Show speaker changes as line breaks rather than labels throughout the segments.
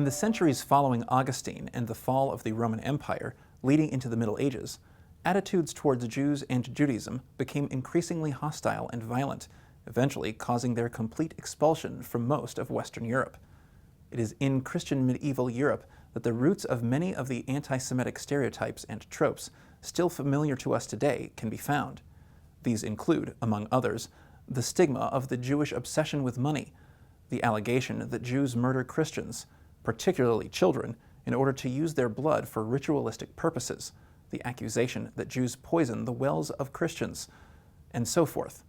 the centuries following Augustine and the fall of the Roman Empire, leading into the Middle Ages, attitudes towards Jews and Judaism became increasingly hostile and violent, eventually causing their complete expulsion from most of Western Europe. It is in Christian medieval Europe that the roots of many of the anti-Semitic stereotypes and tropes, still familiar to us today, can be found. These include, among others, the stigma of the Jewish obsession with money, the allegation that Jews murder Christians, particularly children, in order to use their blood for ritualistic purposes, the accusation that Jews poison the wells of Christians, and so forth.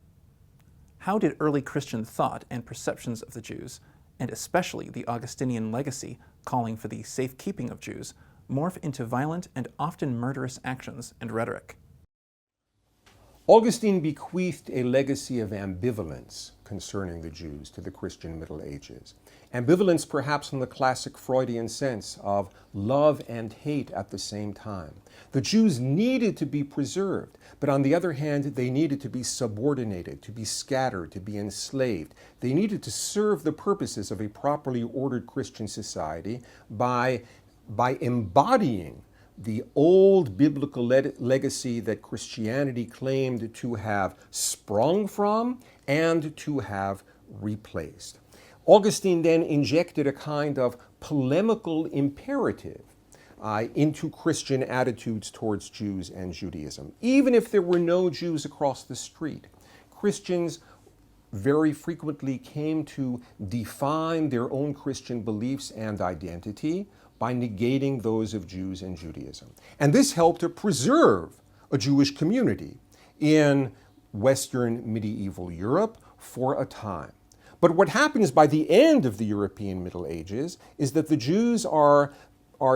How did early Christian thought and perceptions of the Jews, and especially the Augustinian legacy calling for the safekeeping of Jews, morph into violent and often murderous actions and rhetoric?
Augustine bequeathed a legacy of ambivalence concerning the Jews to the Christian Middle Ages. Ambivalence perhaps in the classic Freudian sense of love and hate at the same time. The Jews needed to be preserved, but on the other hand, they needed to be subordinated, to be scattered, to be enslaved. They needed to serve the purposes of a properly ordered Christian society by embodying the old biblical legacy that Christianity claimed to have sprung from and to have replaced. Augustine then injected a kind of polemical imperative into Christian attitudes towards Jews and Judaism. Even if there were no Jews across the street, Christians very frequently came to define their own Christian beliefs and identity by negating those of Jews and Judaism. And this helped to preserve a Jewish community in Western medieval Europe for a time. But what happens by the end of the European Middle Ages is that the Jews are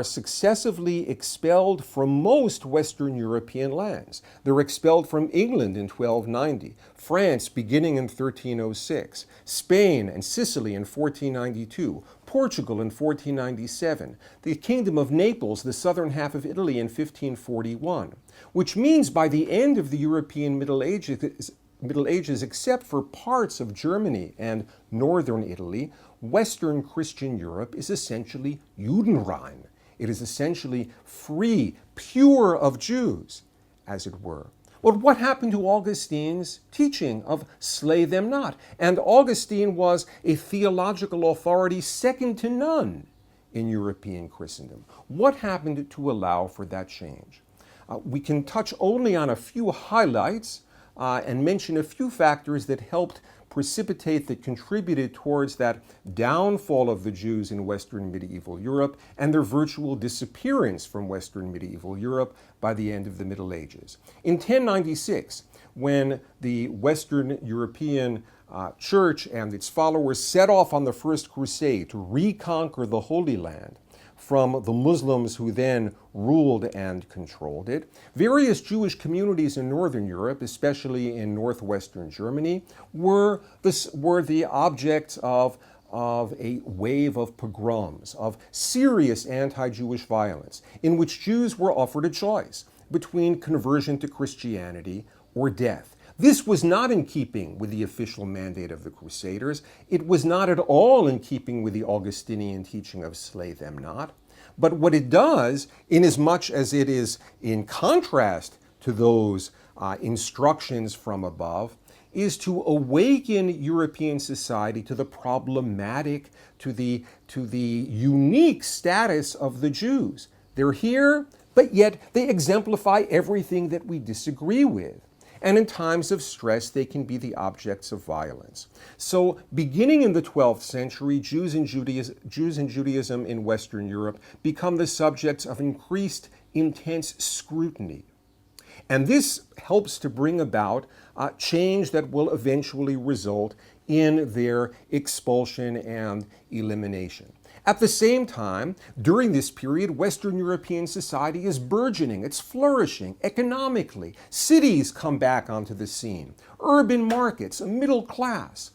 successively expelled from most Western European lands. They're expelled from England in 1290, France beginning in 1306, Spain and Sicily in 1492, Portugal in 1497, the Kingdom of Naples, the southern half of Italy in 1541, which means by the end of the European Middle Ages, except for parts of Germany and northern Italy, Western Christian Europe is essentially Judenrein. It is essentially free, pure of Jews, as it were. Well, what happened to Augustine's teaching of slay them not? And Augustine was a theological authority second to none in European Christendom. What happened to allow for that change? We can touch only on a few highlights and mention a few factors that helped precipitate, that contributed towards that downfall of the Jews in Western medieval Europe and their virtual disappearance from Western medieval Europe by the end of the Middle Ages. In 1096, when the Western European Church and its followers set off on the First Crusade to reconquer the Holy Land from the Muslims who then ruled and controlled it, various Jewish communities in Northern Europe, especially in northwestern Germany, were the objects of a wave of pogroms, of serious anti-Jewish violence, in which Jews were offered a choice between conversion to Christianity or death. This was not in keeping with the official mandate of the Crusaders. It was not at all in keeping with the Augustinian teaching of slay them not. But what it does, inasmuch as it is in contrast to those instructions from above, is to awaken European society to the problematic, to the unique status of the Jews. They're here, but yet they exemplify everything that we disagree with. And in times of stress, they can be the objects of violence. So beginning in the 12th century, Jews and Judaism in Western Europe become the subjects of increased intense scrutiny. And this helps to bring about change that will eventually result in their expulsion and elimination. At the same time, during this period, Western European society is burgeoning, it's flourishing economically. Cities come back onto the scene, urban markets, a middle class,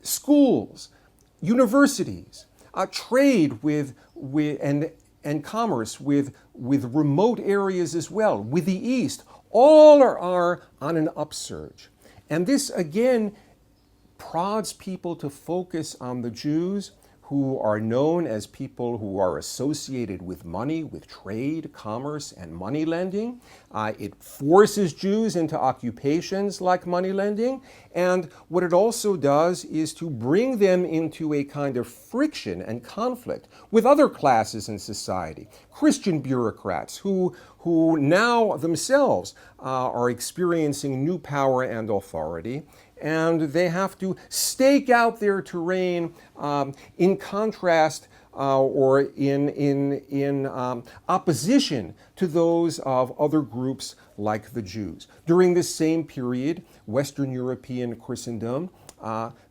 schools, universities, trade and commerce with remote areas as well, with the East. All are on an upsurge. And this, again, prods people to focus on the Jews who are known as people who are associated with money, with trade, commerce, and money lending. It forces Jews into occupations like money lending. And what it also does is to bring them into a kind of friction and conflict with other classes in society. Christian bureaucrats who now themselves are experiencing new power and authority, and they have to stake out their terrain in contrast or in opposition to those of other groups like the Jews. During this same period, Western European Christendom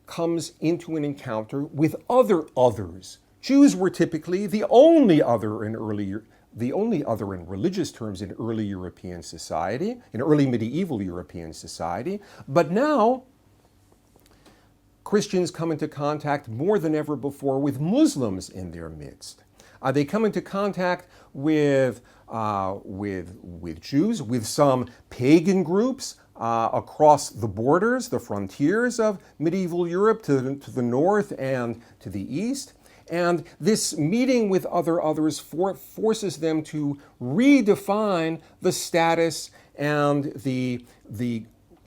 comes into an encounter with other others. Jews were typically the only other in religious terms in early European society, in early medieval European society, but now Christians come into contact more than ever before with Muslims in their midst. They come into contact with Jews, with some pagan groups across the borders, the frontiers of medieval Europe to the north and to the east. And this meeting with others forces them to redefine the status and the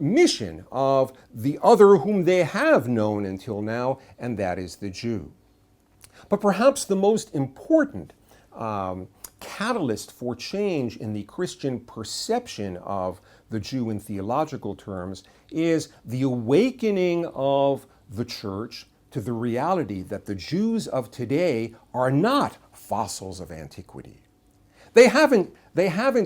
mission of the other whom they have known until now, and that is the Jew. But perhaps the most important catalyst for change in the Christian perception of the Jew in theological terms is the awakening of the church to the reality that the Jews of today are not fossils of antiquity. They haven't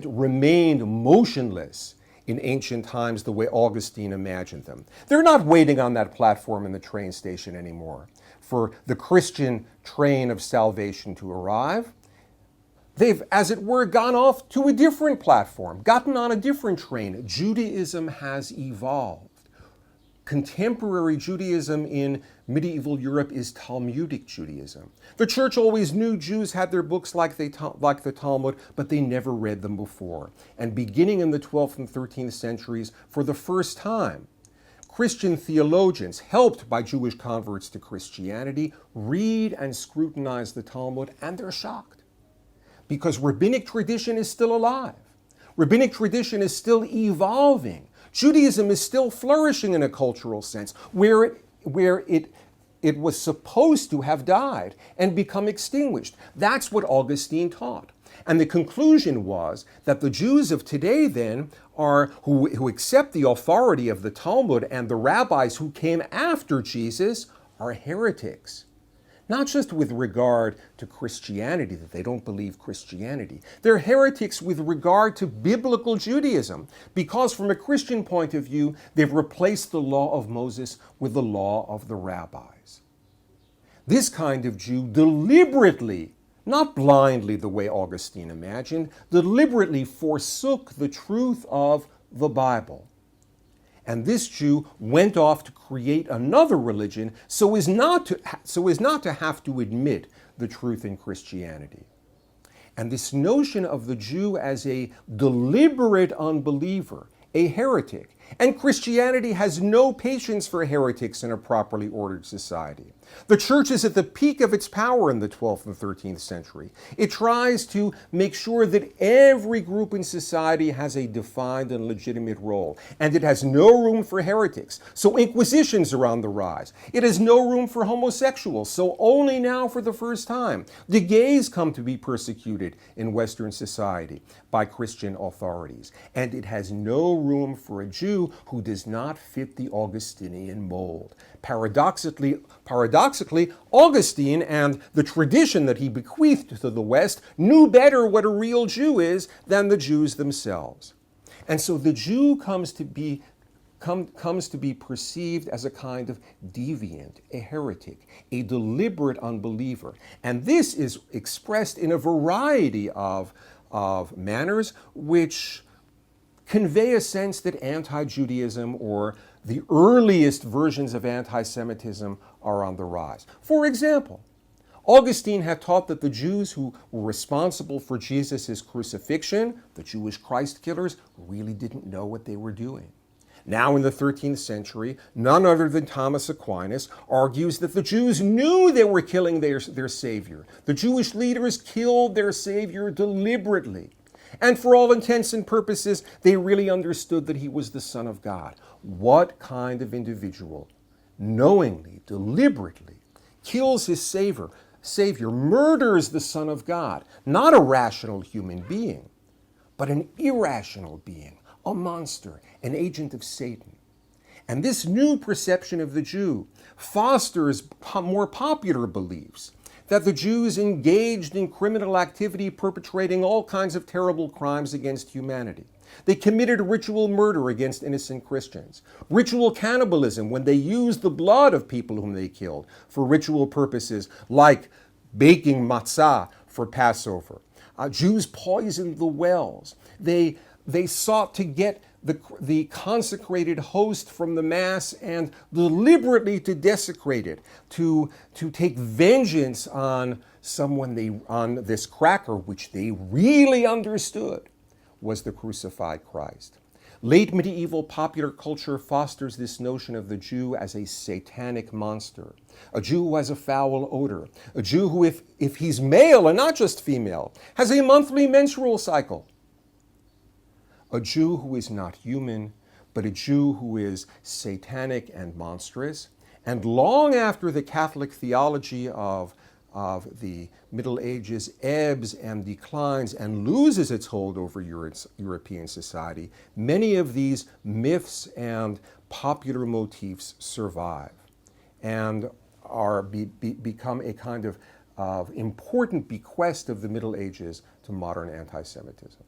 remained motionless in ancient times the way Augustine imagined them. They're not waiting on that platform in the train station anymore for the Christian train of salvation to arrive. They've, as it were, gone off to a different platform, gotten on a different train. Judaism has evolved. Contemporary Judaism in medieval Europe is Talmudic Judaism. The church always knew Jews had their books like the Talmud, but they never read them before. And beginning in the 12th and 13th centuries, for the first time, Christian theologians, helped by Jewish converts to Christianity, read and scrutinize the Talmud, and they're shocked. Because rabbinic tradition is still alive. Rabbinic tradition is still evolving. Judaism is still flourishing in a cultural sense, where it was supposed to have died and become extinguished. That's what Augustine taught. And the conclusion was that the Jews of today then who accept the authority of the Talmud and the rabbis who came after Jesus are heretics. Not just with regard to Christianity, that they don't believe Christianity. They're heretics with regard to biblical Judaism, because from a Christian point of view, they've replaced the law of Moses with the law of the rabbis. This kind of Jew deliberately, not blindly the way Augustine imagined, deliberately forsook the truth of the Bible. And this Jew went off to create another religion so as not to have to admit the truth in Christianity. And this notion of the Jew as a deliberate unbeliever, a heretic, and Christianity has no patience for heretics in a properly ordered society. The church is at the peak of its power in the 12th and 13th century. It tries to make sure that every group in society has a defined and legitimate role, and it has no room for heretics. So inquisitions are on the rise. It has no room for homosexuals, so only now for the first time the gays come to be persecuted in Western society by Christian authorities. And it has no room for a Jew who does not fit the Augustinian mold. Paradoxically, Augustine and the tradition that he bequeathed to the West knew better what a real Jew is than the Jews themselves. And so the Jew comes to be perceived as a kind of deviant, a heretic, a deliberate unbeliever. And this is expressed in a variety of manners which convey a sense that anti-Judaism or the earliest versions of anti-Semitism are on the rise. For example, Augustine had taught that the Jews who were responsible for Jesus' crucifixion, the Jewish Christ killers, really didn't know what they were doing. Now in the 13th century, none other than Thomas Aquinas argues that the Jews knew they were killing their Savior. The Jewish leaders killed their Savior deliberately. And for all intents and purposes, they really understood that he was the Son of God. What kind of individual knowingly, deliberately kills his Savior, murders the Son of God, not a rational human being, but an irrational being, a monster, an agent of Satan? And this new perception of the Jew fosters more popular beliefs that the Jews engaged in criminal activity perpetrating all kinds of terrible crimes against humanity. They committed ritual murder against innocent Christians, ritual cannibalism when they used the blood of people whom they killed for ritual purposes like baking matzah for Passover. Jews poisoned the wells. They sought to get the consecrated host from the Mass and deliberately to desecrate it, to take vengeance on on this cracker, which they really understood was the crucified Christ. Late medieval popular culture fosters this notion of the Jew as a satanic monster, a Jew who has a foul odor, a Jew who, if he's male and not just female, has a monthly menstrual cycle. A Jew who is not human, but a Jew who is satanic and monstrous. And long after the Catholic theology of the Middle Ages ebbs and declines and loses its hold over European society, many of these myths and popular motifs survive and become a kind of important bequest of the Middle Ages to modern anti-Semitism.